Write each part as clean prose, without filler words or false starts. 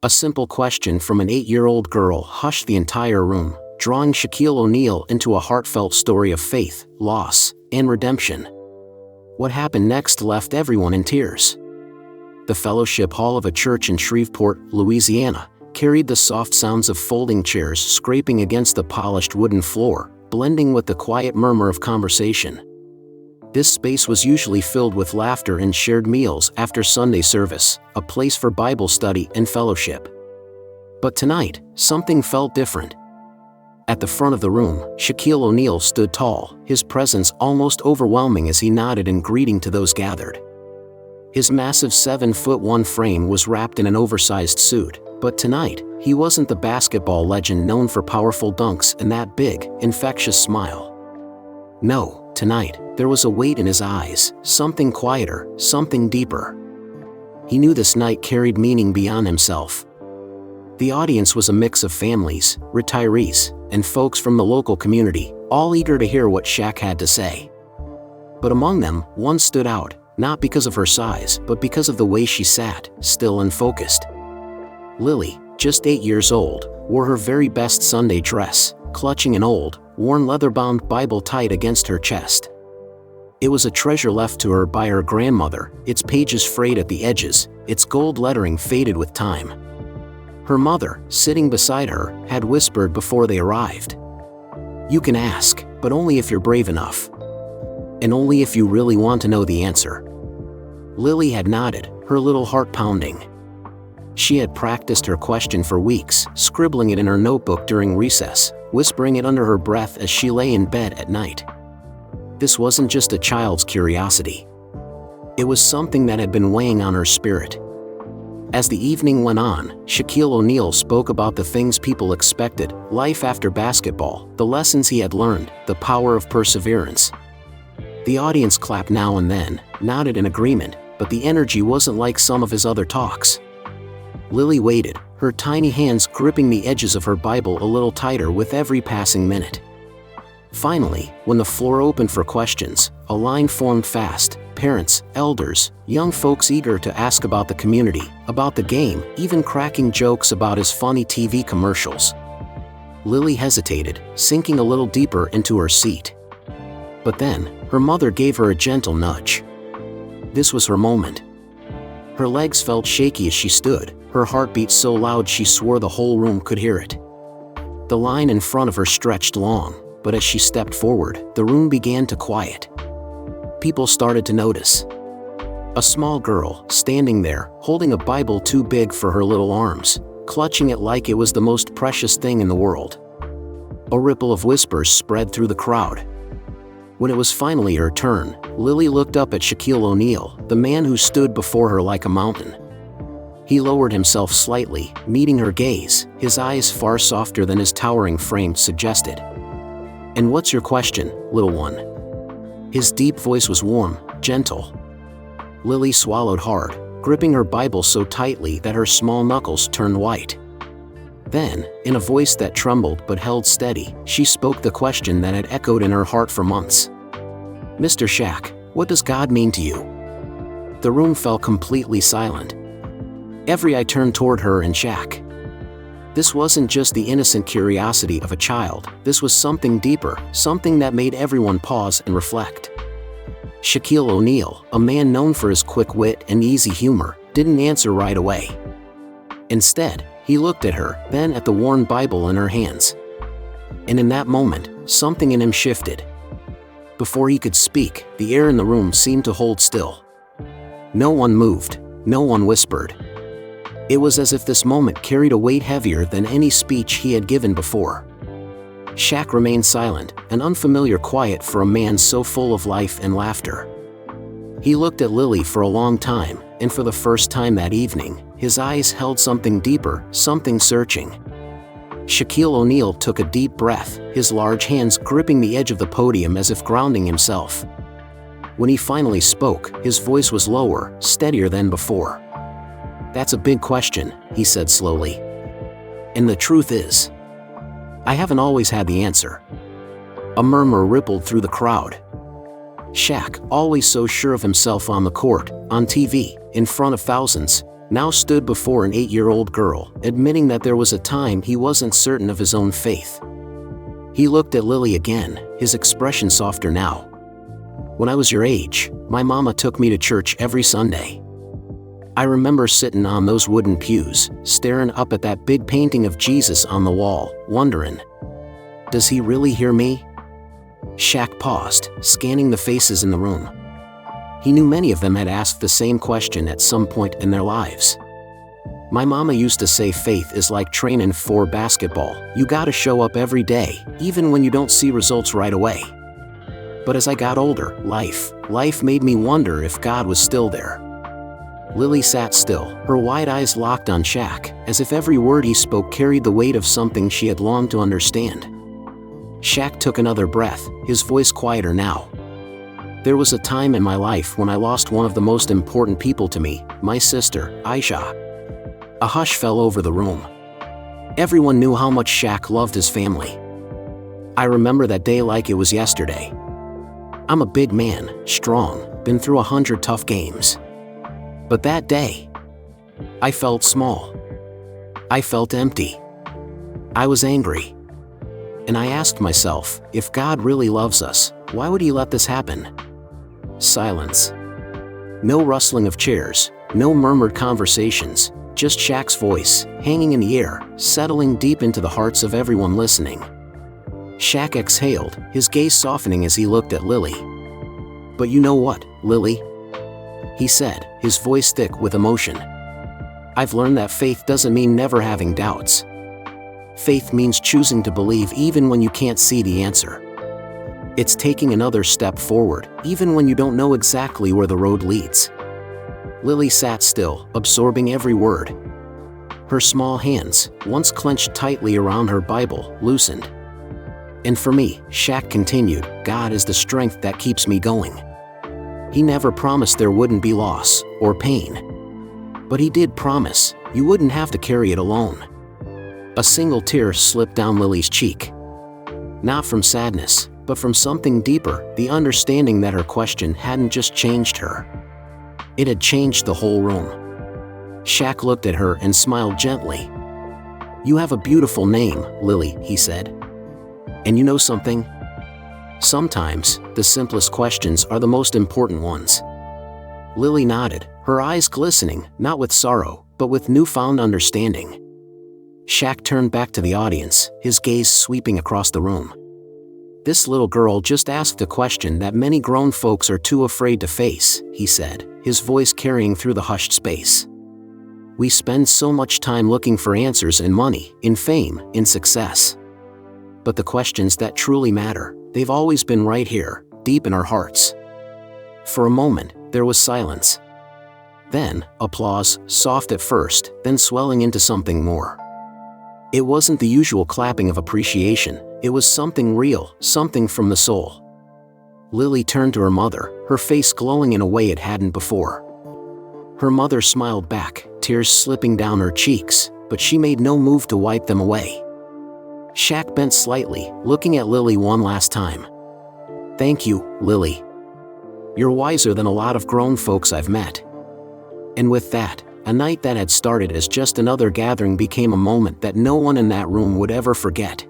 A simple question from an 8-year-old girl hushed the entire room, drawing Shaquille O'Neal into a heartfelt story of faith, loss, and redemption. What happened next left everyone in tears. The fellowship hall of a church in Shreveport, Louisiana, carried the soft sounds of folding chairs scraping against the polished wooden floor, blending with the quiet murmur of conversation. This space was usually filled with laughter and shared meals after Sunday service, a place for Bible study and fellowship. But tonight, something felt different. At the front of the room, Shaquille O'Neal stood tall, his presence almost overwhelming as he nodded in greeting to those gathered. His massive 7'1" frame was wrapped in an oversized suit, but tonight, he wasn't the basketball legend known for powerful dunks and that big, infectious smile. No. Tonight, there was a weight in his eyes, something quieter, something deeper. He knew this night carried meaning beyond himself. The audience was a mix of families, retirees, and folks from the local community, all eager to hear what Shaq had to say. But among them, one stood out, not because of her size, but because of the way she sat, still and focused. Lily, just 8 years old, wore her very best Sunday dress, clutching an old, worn leather-bound Bible tight against her chest. It was a treasure left to her by her grandmother, its pages frayed at the edges, its gold lettering faded with time. Her mother, sitting beside her, had whispered before they arrived, "You can ask, but only if you're brave enough. And only if you really want to know the answer." Lily had nodded, her little heart pounding. She had practiced her question for weeks, scribbling it in her notebook during recess, whispering it under her breath as she lay in bed at night. This wasn't just a child's curiosity. It was something that had been weighing on her spirit. As the evening went on, Shaquille O'Neal spoke about the things people expected, life after basketball, the lessons he had learned, the power of perseverance. The audience clapped now and then, nodded in agreement, but the energy wasn't like some of his other talks. Lily waited, her tiny hands gripping the edges of her Bible a little tighter with every passing minute. Finally, when the floor opened for questions, a line formed fast: parents, elders, young folks eager to ask about the community, about the game, even cracking jokes about his funny TV commercials. Lily hesitated, sinking a little deeper into her seat. But then, her mother gave her a gentle nudge. This was her moment. Her legs felt shaky as she stood, her heartbeat so loud she swore the whole room could hear it. The line in front of her stretched long, but as she stepped forward, the room began to quiet. People started to notice. A small girl, standing there, holding a Bible too big for her little arms, clutching it like it was the most precious thing in the world. A ripple of whispers spread through the crowd. When it was finally her turn, Lily looked up at Shaquille O'Neal, the man who stood before her like a mountain. He lowered himself slightly, meeting her gaze, his eyes far softer than his towering frame suggested. "And what's your question, little one?" His deep voice was warm, gentle. Lily swallowed hard, gripping her Bible so tightly that her small knuckles turned white. Then, in a voice that trembled but held steady, she spoke the question that had echoed in her heart for months. "Mr. Shaq, what does God mean to you?" The room fell completely silent. Every eye turned toward her and Shaq. This wasn't just the innocent curiosity of a child, this was something deeper, something that made everyone pause and reflect. Shaquille O'Neal, a man known for his quick wit and easy humor, didn't answer right away. Instead, he looked at her, then at the worn Bible in her hands. And in that moment, something in him shifted. Before he could speak, the air in the room seemed to hold still. No one moved, no one whispered. It was as if this moment carried a weight heavier than any speech he had given before. Shaq remained silent, an unfamiliar quiet for a man so full of life and laughter. He looked at Lily for a long time, and for the first time that evening, his eyes held something deeper, something searching. Shaquille O'Neal took a deep breath, his large hands gripping the edge of the podium as if grounding himself. When he finally spoke, his voice was lower, steadier than before. "That's a big question," he said slowly. "And the truth is, I haven't always had the answer." A murmur rippled through the crowd. Shaq, always so sure of himself on the court, on TV, in front of thousands, now stood before an 8-year-old girl, admitting that there was a time he wasn't certain of his own faith. He looked at Lily again, his expression softer now. "When I was your age, my mama took me to church every Sunday. I remember sitting on those wooden pews, staring up at that big painting of Jesus on the wall, wondering, does he really hear me?" Shaq paused, scanning the faces in the room. He knew many of them had asked the same question at some point in their lives. "My mama used to say faith is like training for basketball. You gotta show up every day, even when you don't see results right away. But as I got older, life made me wonder if God was still there." Lily sat still, her wide eyes locked on Shaq, as if every word he spoke carried the weight of something she had longed to understand. Shaq took another breath, his voice quieter now. "There was a time in my life when I lost one of the most important people to me, my sister, Aisha." A hush fell over the room. Everyone knew how much Shaq loved his family. "I remember that day like it was yesterday. I'm a big man, strong, been through 100 tough games. But that day, I felt small. I felt empty. I was angry. And I asked myself, if God really loves us, why would he let this happen?" Silence. No rustling of chairs, no murmured conversations, just Shaq's voice, hanging in the air, settling deep into the hearts of everyone listening. Shaq exhaled, his gaze softening as he looked at Lily. "But you know what, Lily?" he said, his voice thick with emotion. "I've learned that faith doesn't mean never having doubts. Faith means choosing to believe even when you can't see the answer. It's taking another step forward, even when you don't know exactly where the road leads." Lily sat still, absorbing every word. Her small hands, once clenched tightly around her Bible, loosened. "And for me," Shaq continued, "God is the strength that keeps me going. He never promised there wouldn't be loss or pain. But he did promise you wouldn't have to carry it alone." A single tear slipped down Lily's cheek. Not from sadness, but from something deeper, the understanding that her question hadn't just changed her. It had changed the whole room. Shaq looked at her and smiled gently. "You have a beautiful name, Lily," he said. "And you know something? Sometimes, the simplest questions are the most important ones." Lily nodded, her eyes glistening, not with sorrow, but with newfound understanding. Shaq turned back to the audience, his gaze sweeping across the room. "This little girl just asked a question that many grown folks are too afraid to face," he said, his voice carrying through the hushed space. "We spend so much time looking for answers in money, in fame, in success. But the questions that truly matter, they've always been right here, deep in our hearts." For a moment, there was silence. Then, applause, soft at first, then swelling into something more. It wasn't the usual clapping of appreciation, it was something real, something from the soul. Lily turned to her mother, her face glowing in a way it hadn't before. Her mother smiled back, tears slipping down her cheeks, but she made no move to wipe them away. Shaq bent slightly, looking at Lily one last time. "Thank you, Lily. You're wiser than a lot of grown folks I've met." And with that, a night that had started as just another gathering became a moment that no one in that room would ever forget.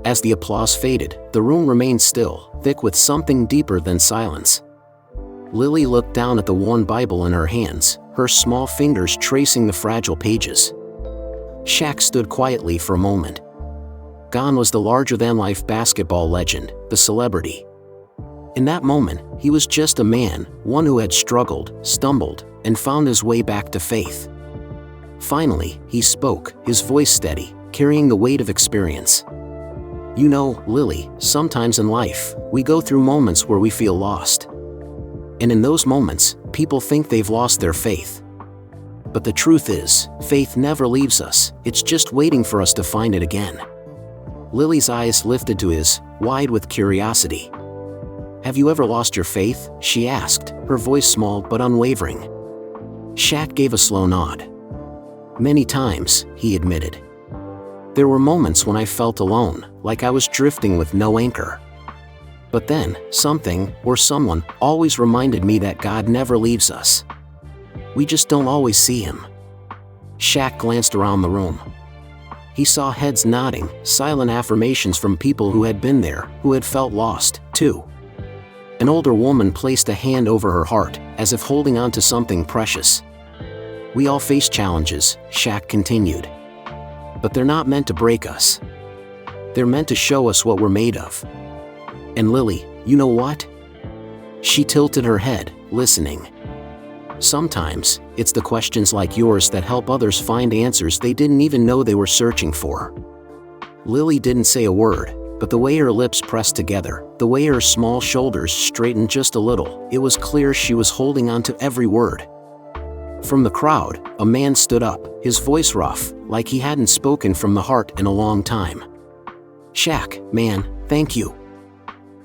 As the applause faded, the room remained still, thick with something deeper than silence. Lily looked down at the worn Bible in her hands, her small fingers tracing the fragile pages. Shaq stood quietly for a moment. Gone was the larger-than-life basketball legend, the celebrity. In that moment, he was just a man, one who had struggled, stumbled, and found his way back to faith. Finally, he spoke, his voice steady, carrying the weight of experience. "You know, Lily, sometimes in life, we go through moments where we feel lost. And in those moments, people think they've lost their faith. But the truth is, faith never leaves us, it's just waiting for us to find it again." Lily's eyes lifted to his, wide with curiosity. "Have you ever lost your faith?" she asked, her voice small but unwavering. Shaq gave a slow nod. "Many times," he admitted. "There were moments when I felt alone, like I was drifting with no anchor. But then, something, or someone, always reminded me that God never leaves us. We just don't always see him." Shaq glanced around the room. He saw heads nodding, silent affirmations from people who had been there, who had felt lost, too. An older woman placed a hand over her heart, as if holding on to something precious. "We all face challenges," Shaq continued. "But they're not meant to break us. They're meant to show us what we're made of. And Lily, you know what?" She tilted her head, listening. "Sometimes, it's the questions like yours that help others find answers they didn't even know they were searching for." Lily didn't say a word, but the way her lips pressed together, the way her small shoulders straightened just a little, it was clear she was holding on to every word. From the crowd, a man stood up, his voice rough, like he hadn't spoken from the heart in a long time. "Shaq, man, thank you.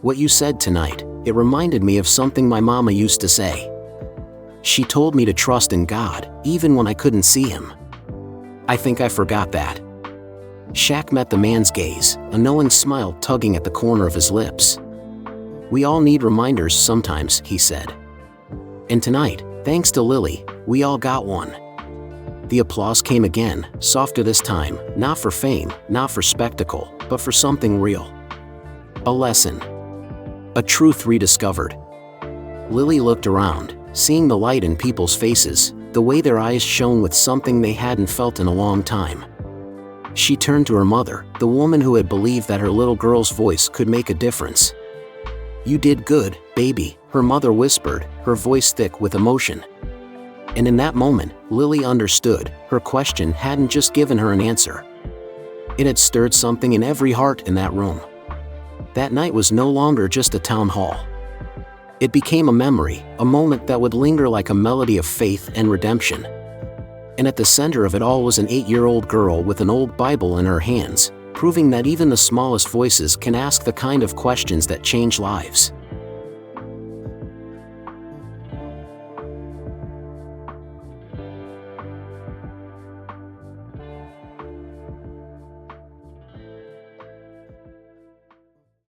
What you said tonight, it reminded me of something my mama used to say. She told me to trust in God, even when I couldn't see him. I think I forgot that." Shaq met the man's gaze, a knowing smile tugging at the corner of his lips. "We all need reminders sometimes," he said. "And tonight, thanks to Lily, we all got one." The applause came again, softer this time, not for fame, not for spectacle, but for something real. A lesson. A truth rediscovered. Lily looked around, seeing the light in people's faces, the way their eyes shone with something they hadn't felt in a long time. She turned to her mother, the woman who had believed that her little girl's voice could make a difference. "You did good, baby," her mother whispered, her voice thick with emotion. And in that moment, Lily understood, her question hadn't just given her an answer. It had stirred something in every heart in that room. That night was no longer just a town hall. It became a memory, a moment that would linger like a melody of faith and redemption. And at the center of it all was an 8-year-old girl with an old Bible in her hands, proving that even the smallest voices can ask the kind of questions that change lives.